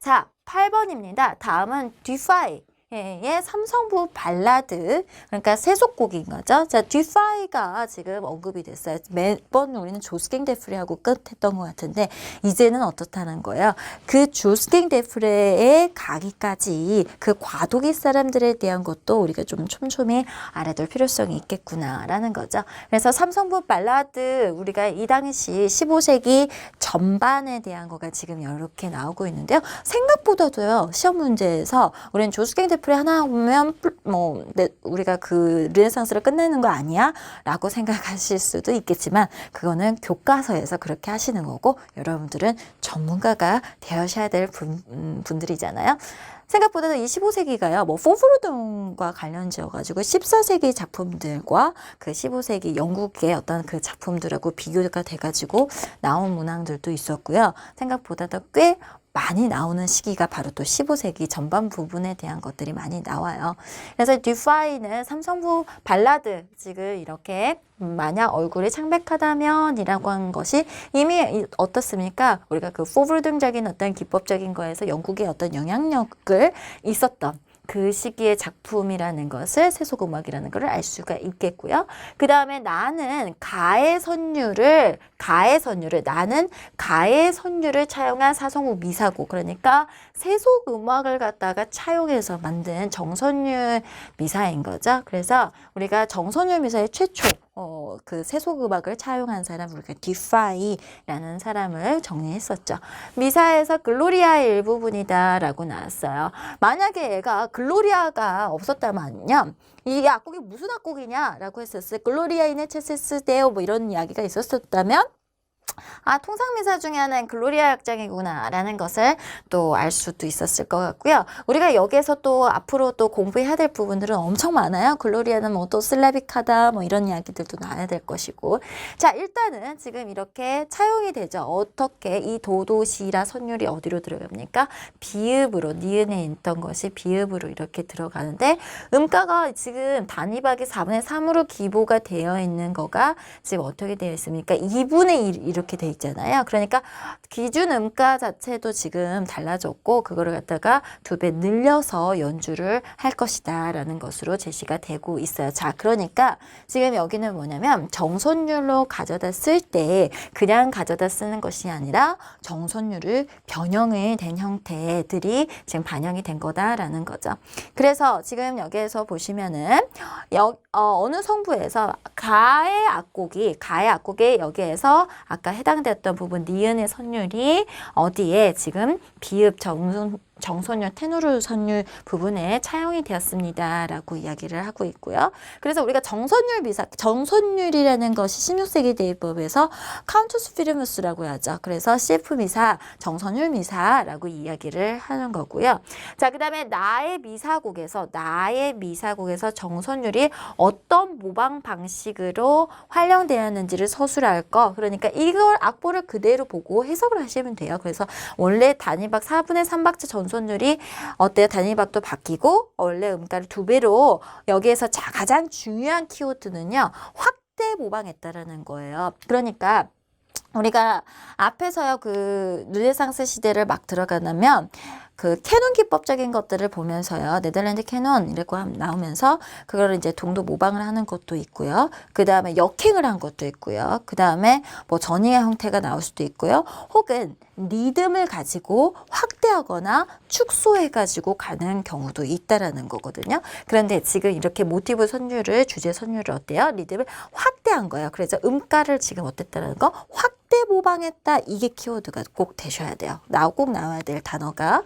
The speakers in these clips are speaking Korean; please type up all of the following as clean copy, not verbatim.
자, 8번입니다. 다음은 Defy. 의 삼성부 발라드, 그러니까 세속곡인 거죠. 자, Defy가 지금 언급이 됐어요. 매번 우리는 조스킹 데프레하고 끝했던 것 같은데 이제는 어떻다는 거예요. 그 조스킹 데프레에 가기까지 그 과도기 사람들에 대한 것도 우리가 좀 촘촘히 알아둘 필요성이 있겠구나라는 거죠. 그래서 삼성부 발라드 우리가 이 당시 15세기 전반에 대한 거가 지금 이렇게 나오고 있는데요. 생각보다도요. 시험 문제에서 우리는 조스킹 데프레 하나 보면 우리가 그 르네상스를 끝내는 거 아니야? 라고 생각하실 수도 있겠지만 그거는 교과서에서 그렇게 하시는 거고 여러분들은 전문가가 되셔야 될 분들이잖아요. 생각보다도 이 15세기가요, 포브르등과 관련지어가지고 14세기 작품들과 그 15세기 영국의 어떤 그 작품들하고 비교가 돼가지고 나온 문항들도 있었고요. 생각보다도 꽤 많이 나오는 시기가 바로 또 15세기 전반 부분에 대한 것들이 많이 나와요. 그래서 Defy는 삼성부 발라드, 지금 이렇게 만약 얼굴이 창백하다면 이라고 한 것이 이미 어떻습니까? 우리가 그 포브르등적인 어떤 기법적인 거에서 영국의 어떤 영향력을 있었던 그 시기의 작품이라는 것을 세속음악이라는 것을 알 수가 있겠고요. 그 다음에 나는 가의 선율을 차용한 사성우 미사곡, 그러니까 세속음악을 갖다가 차용해서 만든 정선율 미사인 거죠. 그래서 우리가 정선율 미사의 최초 그 세속음악을 차용한 사람 우리가 Defy라는 사람을 정리했었죠. 미사에서 글로리아의 일부분이다 라고 나왔어요. 만약에 얘가 글로리아가 없었다면요. 이 악곡이 무슨 악곡이냐 라고 했었어요. 글로리아 인의 체세스 데오 뭐 이런 이야기가 있었다면 아, 통상미사 중에 하나는 글로리아 악장이구나 라는 것을 또 알 수도 있었을 것 같고요. 우리가 여기에서 또 앞으로 또 공부해야 될 부분들은 엄청 많아요. 글로리아는 뭐 또 슬라빅하다 뭐 이런 이야기들도 나와야 될 것이고. 자, 일단은 지금 이렇게 차용이 되죠. 어떻게 이 도도시라 선율이 어디로 들어갑니까? 비읍으로, 니은에 있던 것이 비읍으로 이렇게 들어가는데 음가가 지금 단위박이 4분의 3으로 기보가 되어 있는 거가 지금 어떻게 되어 있습니까? 2분의 1 이렇게 돼 있잖아요. 그러니까 기준 음가 자체도 지금 달라졌고 그거를 갖다가 2배 늘려서 연주를 할 것이다 라는 것으로 제시가 되고 있어요. 자, 그러니까 지금 여기는 뭐냐면 정선율로 가져다 쓸 때 그냥 가져다 쓰는 것이 아니라 정선율을 변형이 된 형태들이 지금 반영이 된 거다라는 거죠. 그래서 지금 여기에서 보시면은 어느 성부에서 가의 악곡에 여기에서 아까 해당되었던 부분 니은의 선율이 어디에 지금 비읍 정선율, 테누르 선율 부분에 차용이 되었습니다. 라고 이야기를 하고 있고요. 그래서 우리가 정선율이라는 것이 16세기 대입법에서 카운투스 피르무스라고 하죠. 그래서 CF 미사, 정선율 미사라고 이야기를 하는 거고요. 자, 그 다음에 나의 미사곡에서 정선율이 어떤 모방 방식으로 활용되었는지를 서술할 거. 그러니까 이걸 악보를 그대로 보고 해석을 하시면 돼요. 그래서 원래 단위박 4분의 3박자 전선율이 어때요? 단위박도 바뀌고 원래 음가를 2배로 여기에서 가장 중요한 키워드는요. 확대 모방했다라는 거예요. 그러니까 우리가 앞에서요. 그 르네상스 시대를 막 들어가면 그 캐논 기법적인 것들을 보면서요. 네덜란드 캐논 이렇게 나오면서 그거를 이제 동도 모방을 하는 것도 있고요. 그 다음에 역행을 한 것도 있고요. 그 다음에 뭐 전이의 형태가 나올 수도 있고요. 혹은 리듬을 가지고 확대하거나 축소해가지고 가는 경우도 있다라는 거거든요. 그런데 지금 이렇게 모티브 선율을, 주제 선율을 어때요? 리듬을 확대한 거예요. 그래서 음가를 지금 어땠다라는 거? 확대 모방했다. 이게 키워드가 꼭 되셔야 돼요. 꼭 나와야 될 단어가.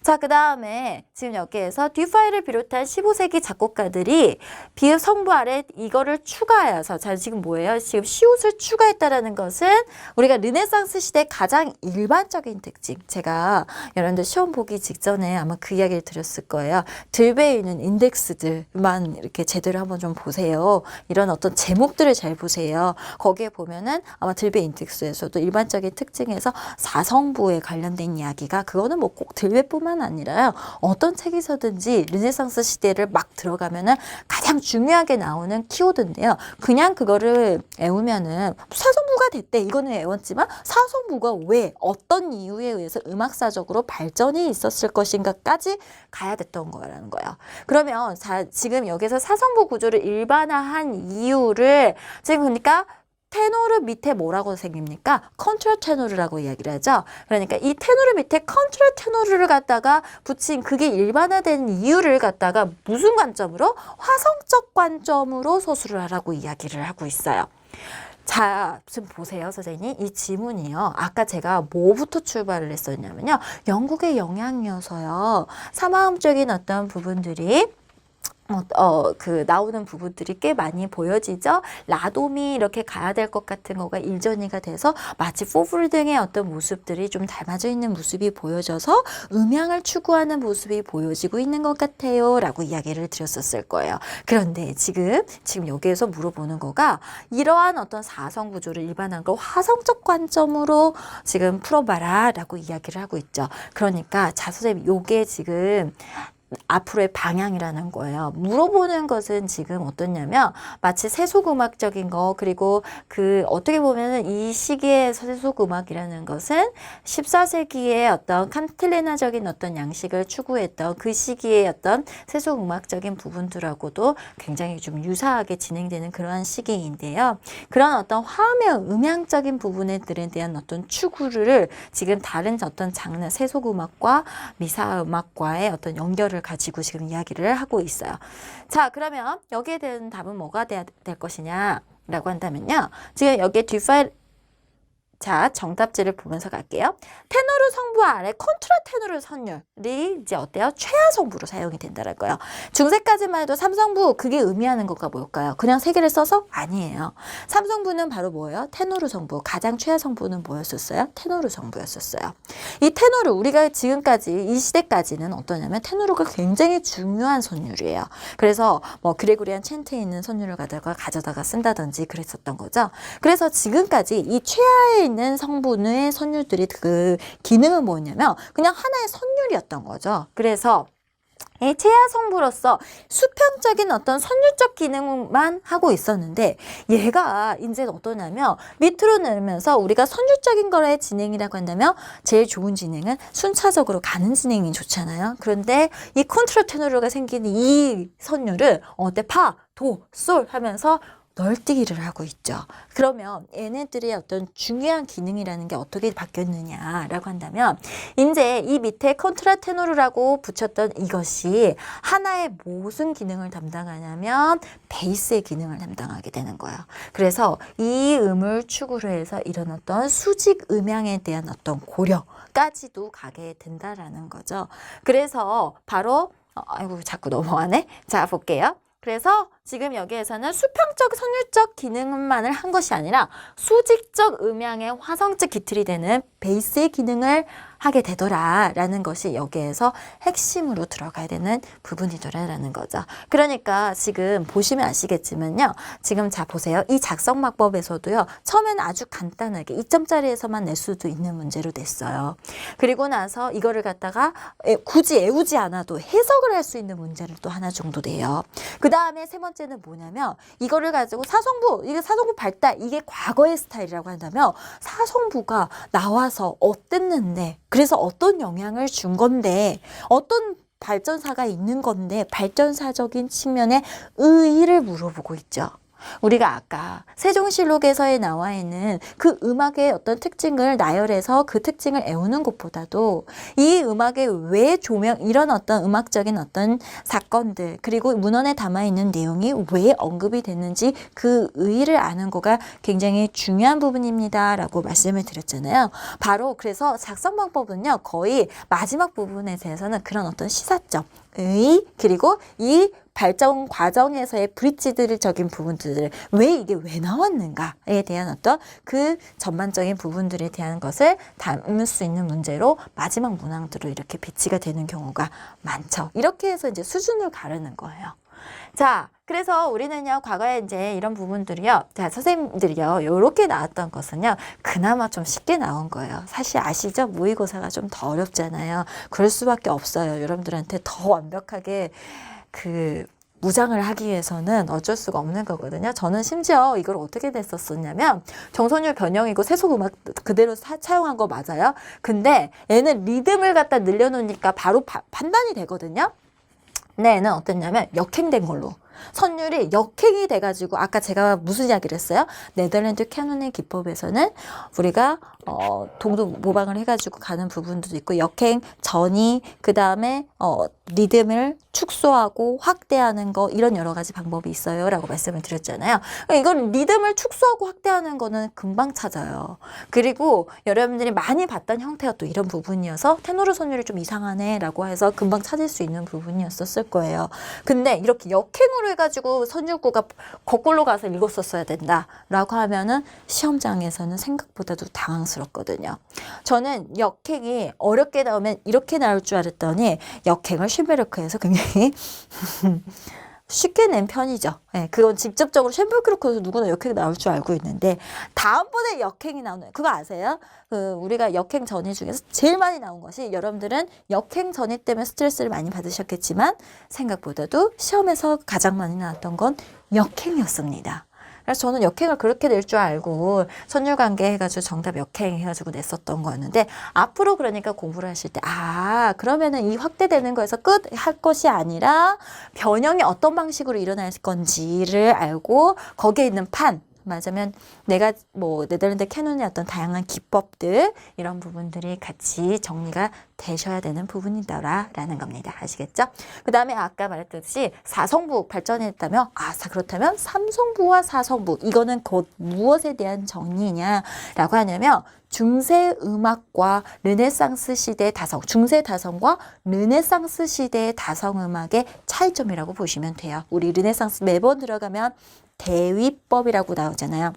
자, 그 다음에 지금 여기에서 듀파이를 비롯한 15세기 작곡가들이 비읍 성부 아래 이거를 추가해서 자, 지금 뭐예요? 지금 시옷을 추가했다라는 것은 우리가 르네상스 시대 가장 일반적인 특징. 제가 여러분들 시험 보기 직전에 아마 그 이야기를 드렸을 거예요. 들배에 있는 인덱스들만 이렇게 제대로 한번 좀 보세요. 이런 어떤 제목들을 잘 보세요. 거기에 보면은 아마 들배 인덱스 부분들에서도 일반적인 특징에서 사성부에 관련된 이야기가 그거는 뭐 꼭 들외뿐만 아니라요. 어떤 책에서든지 르네상스 시대를 막 들어가면은 가장 중요하게 나오는 키워드인데요. 그냥 그거를 외우면은 사성부가 됐대. 이거는 외웠지만 사성부가 왜 어떤 이유에 의해서 음악사적으로 발전이 있었을 것인가까지 가야 됐던 거라는 거예요. 그러면 지금 여기서 사성부 구조를 일반화한 이유를 지금 그러니까 테노르 밑에 뭐라고 생깁니까? 컨트라 테노르라고 이야기를 하죠. 그러니까 이 테노르 밑에 컨트라 테노르를 갖다가 붙인 그게 일반화된 이유를 갖다가 무슨 관점으로? 화성적 관점으로 서술을 하라고 이야기를 하고 있어요. 자, 지금 보세요, 선생님. 이 지문이요. 아까 제가 뭐부터 출발을 했었냐면요. 영국의 영향이어서요. 사마음적인 어떤 부분들이 나오는 부분들이 꽤 많이 보여지죠. 라돔이 이렇게 가야 될 것 같은 거가 일전이가 돼서 마치 포블 등의 어떤 모습들이 좀 닮아져 있는 모습이 보여져서 음향을 추구하는 모습이 보여지고 있는 것 같아요. 라고 이야기를 드렸었을 거예요. 그런데 지금 여기에서 물어보는 거가 이러한 어떤 사성 구조를 일반한 걸 화성적 관점으로 지금 풀어봐라. 라고 이야기를 하고 있죠. 그러니까 자, 선생님, 요게 지금 앞으로의 방향이라는 거예요. 물어보는 것은 지금 어떠냐면 마치 세속음악적인 거 그리고 어떻게 보면은 이 시기의 세속음악이라는 것은 14세기의 어떤 칸틸레나적인 어떤 양식을 추구했던 그 시기의 어떤 세속음악적인 부분들하고도 굉장히 좀 유사하게 진행되는 그러한 시기인데요. 그런 어떤 화음의 음향적인 부분들에 대한 어떤 추구를 지금 다른 어떤 장르 세속음악과 미사음악과의 어떤 연결을 가지고 지금 이야기를 하고 있어요. 자, 그러면 여기에 대한 답은 뭐가 돼야 될 것이냐라고 한다면요. 지금 여기에 뒷파일 자, 정답지를 보면서 갈게요. 테너르 성부 아래 컨트라 테너르 선율이 이제 어때요? 최하 성부로 사용이 된다는 거예요. 중세까지만 해도 삼성부 그게 의미하는 것과 뭘까요? 그냥 세 개를 써서? 아니에요. 삼성부는 바로 뭐예요? 테너르 성부. 가장 최하 성부는 뭐였었어요? 테너르 성부였었어요. 이 테너르 우리가 지금까지 이 시대까지는 어떠냐면 테너르가 굉장히 중요한 선율이에요. 그래서 뭐 그레고리안 챈트에 있는 선율을 가져다가 쓴다든지 그랬었던 거죠. 그래서 지금까지 이 최하의 있는 성분의 선율들이 그 기능은 뭐냐면 그냥 하나의 선율이었던 거죠. 그래서 이 최하 성부로서 수평적인 어떤 선율적 기능만 하고 있었는데 얘가 이제 어떠냐면 밑으로 내리면서 우리가 선율적인 거의 진행이라고 한다면 제일 좋은 진행은 순차적으로 가는 진행이 좋잖아요. 그런데 이 콘트라 테너르가 생기는 이 선율은 파, 도, 솔 하면서 널뛰기를 하고 있죠. 그러면 얘네들의 어떤 중요한 기능이라는 게 어떻게 바뀌었느냐라고 한다면 이제 이 밑에 컨트라 테노르라고 붙였던 이것이 하나의 무슨 기능을 담당하냐면 베이스의 기능을 담당하게 되는 거예요. 그래서 이 음을 축으로 해서 이런 어떤 수직 음향에 대한 어떤 고려까지도 가게 된다라는 거죠. 그래서 바로 아이고 자꾸 넘어가네. 자, 볼게요. 그래서 지금 여기에서는 수평적 선율적 기능만을 한 것이 아니라 수직적 음향의 화성적 기틀이 되는 베이스의 기능을 하게 되더라라는 것이 여기에서 핵심으로 들어가야 되는 부분이더라라는 거죠. 그러니까 지금 보시면 아시겠지만요. 지금 자 보세요. 이 작성막법에서도요. 처음에는 아주 간단하게 2점짜리에서만 낼 수도 있는 문제로 냈어요. 그리고 나서 이거를 갖다가 굳이 애우지 않아도 해석을 할 수 있는 문제를 또 하나 정도 내요. 그 다음에 세 번째는 뭐냐면 이거를 가지고 이게 사성부 발달, 이게 과거의 스타일이라고 한다면 사성부가 나와서 어땠는데 그래서 어떤 영향을 준 건데 어떤 발전사가 있는 건데 발전사적인 측면의 의의를 물어보고 있죠. 우리가 아까 세종실록에서에 나와 있는 그 음악의 어떤 특징을 나열해서 그 특징을 애우는 것보다도 이 음악의 왜 조명 이런 어떤 음악적인 어떤 사건들 그리고 문헌에 담아 있는 내용이 왜 언급이 됐는지 그 의의를 아는 거가 굉장히 중요한 부분입니다 라고 말씀을 드렸잖아요. 바로 그래서 작성 방법은요 거의 마지막 부분에 대해서는 그런 어떤 시사점 그리고 이 발전 과정에서의 브릿지들적인 부분들을 이게 왜 나왔는가에 대한 어떤 그 전반적인 부분들에 대한 것을 담을 수 있는 문제로 마지막 문항들로 이렇게 배치가 되는 경우가 많죠. 이렇게 해서 이제 수준을 가르는 거예요. 자, 그래서 우리는요, 과거에 이제 이런 부분들이요, 자, 선생님들이요, 요렇게 나왔던 것은요, 그나마 좀 쉽게 나온 거예요. 사실 아시죠? 모의고사가 좀 더 어렵잖아요. 그럴 수밖에 없어요. 여러분들한테 더 완벽하게 무장을 하기 위해서는 어쩔 수가 없는 거거든요. 저는 심지어 이걸 어떻게 냈었었냐면 정선율 변형이고 세속음악 그대로 차용한 거 맞아요. 근데 얘는 리듬을 갖다 늘려놓으니까 바로 판단이 되거든요. 근데 얘는 어땠냐면 역행된 걸로. 선율이 역행이 돼가지고 아까 제가 무슨 이야기를 했어요? 네덜란드 캐논의 기법에서는 우리가 동동 모방을 해가지고 가는 부분도 있고 역행 전이 그 다음에 리듬을 축소하고 확대하는 거 이런 여러 가지 방법이 있어요 라고 말씀을 드렸잖아요. 이건 리듬을 축소하고 확대하는 거는 금방 찾아요. 그리고 여러분들이 많이 봤던 형태가 또 이런 부분이어서 테노르 선율이 좀 이상하네 라고 해서 금방 찾을 수 있는 부분이었을 거예요. 근데 이렇게 역행으로 해가지고 선율구가 거꾸로 가서 읽었었어야 된다라고 하면은 시험장에서는 생각보다도 당황스럽거든요. 저는 역행이 어렵게 나오면 이렇게 나올 줄 알았더니 역행을 쉔베르크에서 굉장히 쉽게 낸 편이죠. 네, 그건 직접적으로 쉔베르크에서 누구나 역행이 나올 줄 알고 있는데 다음번에 역행이 나오는 그거 아세요? 우리가 역행 전이 중에서 제일 많이 나온 것이 여러분들은 역행 전이 때문에 스트레스를 많이 받으셨겠지만 생각보다도 시험에서 가장 많이 나왔던 건 역행이었습니다. 그래서 저는 역행을 그렇게 낼 줄 알고 선율관계 해가지고 정답 역행 해가지고 냈었던 거였는데 앞으로 그러니까 공부를 하실 때 그러면은 이 확대되는 거에서 끝 할 것이 아니라 변형이 어떤 방식으로 일어날 건지를 알고 거기에 있는 판 맞으면 내가 네덜란드 캐논의 어떤 다양한 기법들 이런 부분들이 같이 정리가 되셔야 되는 부분이더라라는 겁니다. 아시겠죠? 그 다음에 아까 말했듯이 4성부 발전했다면 그렇다면 3성부와 4성부 이거는 곧 무엇에 대한 정리냐라고 하냐면 중세 음악과 르네상스 시대의 다성, 중세 다성과 르네상스 시대의 다성 음악의 차이점이라고 보시면 돼요. 우리 르네상스 매번 들어가면 대위법이라고 나오잖아요.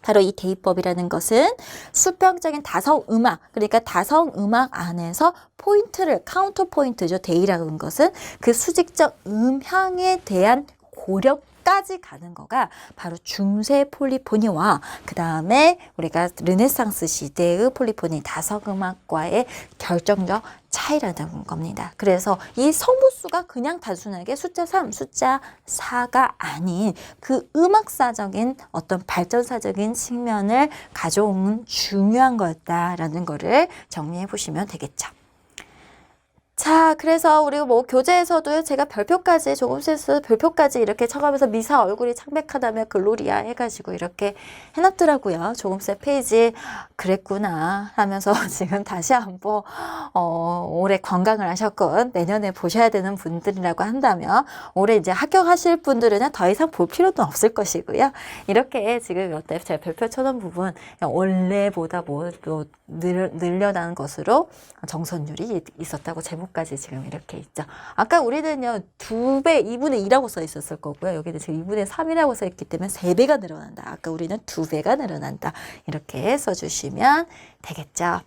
바로 이 대위법이라는 것은 수평적인 다성음악, 그러니까 다성음악 안에서 포인트를, 카운터 포인트죠. 대위라는 것은 그 수직적 음향에 대한 고려까지 가는 거가 바로 중세 폴리포니와 그 다음에 우리가 르네상스 시대의 폴리포니 다성음악과의 결정적 차이라는 겁니다. 그래서 이 성부수가 그냥 단순하게 숫자 3, 숫자 4가 아닌 그 음악사적인 어떤 발전사적인 측면을 가져오는 중요한 거였다라는 거를 정리해 보시면 되겠죠. 자, 그래서 우리 교재에서도 제가 별표까지 조금씩 별표까지 이렇게 쳐가면서 미사 얼굴이 창백하다며 글로리아 해가지고 이렇게 해놨더라고요. 조금씩 페이지 그랬구나 하면서 지금 다시 한번 올해 관광을 하셨건 내년에 보셔야 되는 분들이라고 한다면 올해 이제 합격하실 분들은 더 이상 볼 필요도 없을 것이고요. 이렇게 지금 이때 제가 별표 쳐놓은 부분 원래보다 늘려나는 것으로 정선율이 있었다고 제목까지 지금 이렇게 있죠. 아까 우리는요 2배 2분의 2라고 써 있었을 거고요. 여기는 지금 2분의 3이라고 써 있기 때문에 3배가 늘어난다. 아까 우리는 2배가 늘어난다. 이렇게 써주시면 되겠죠.